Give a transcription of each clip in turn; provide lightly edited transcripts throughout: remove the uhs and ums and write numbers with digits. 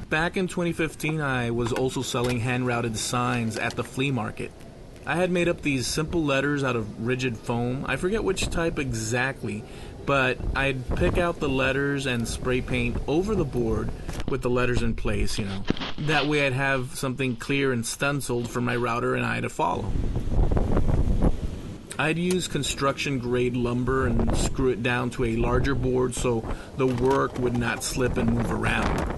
Back in 2015, I was also selling hand-routed signs at the flea market. I had made up these simple letters out of rigid foam. I forget which type exactly, but I'd pick out the letters and spray paint over the board with the letters in place, That way I'd have something clear and stenciled for my router and I to follow. I'd use construction-grade lumber and screw it down to a larger board so the work would not slip and move around.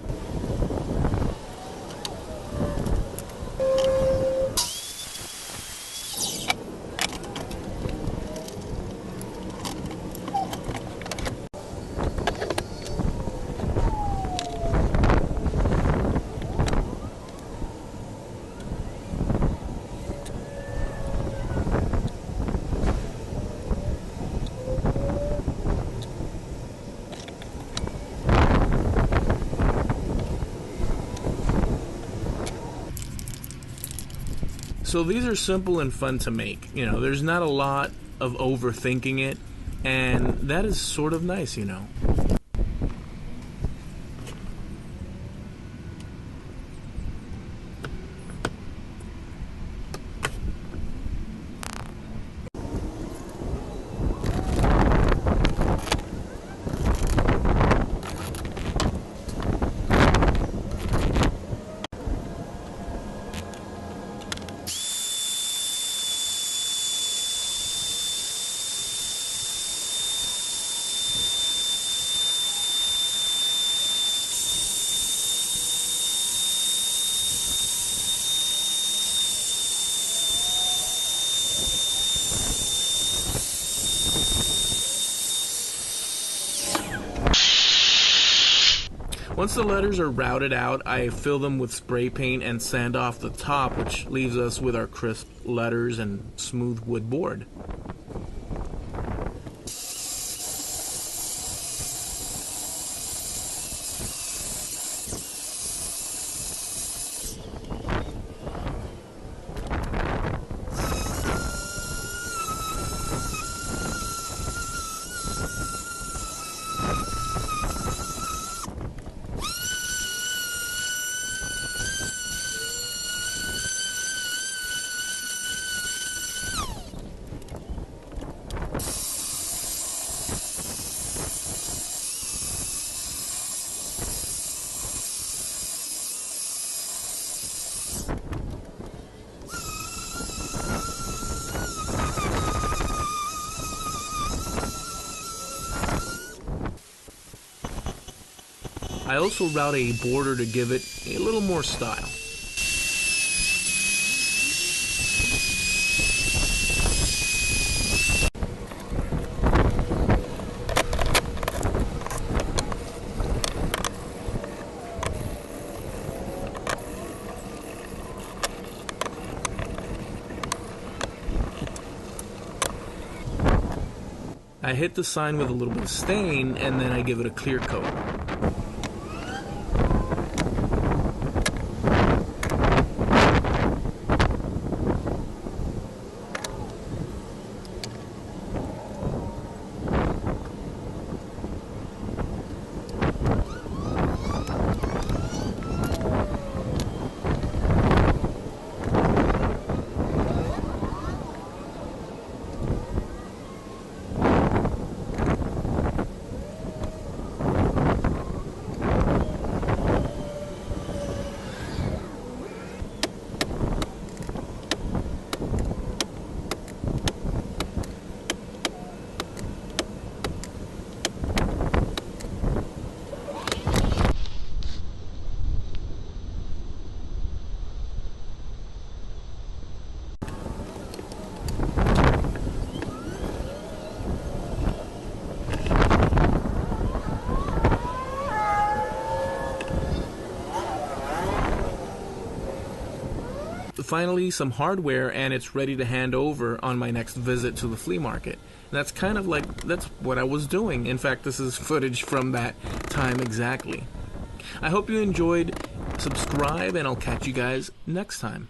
So these are simple and fun to make. There's not a lot of overthinking it, and that is sort of nice. Once the letters are routed out, I fill them with spray paint and sand off the top, which leaves us with our crisp letters and smooth wood board. I also route a border to give it a little more style. I hit the sign with a little bit of stain and then I give it a clear coat. Finally, some hardware, and it's ready to hand over on my next visit to the flea market. And that's kind of that's what I was doing. In fact, this is footage from that time exactly. I hope you enjoyed. Subscribe, and I'll catch you guys next time.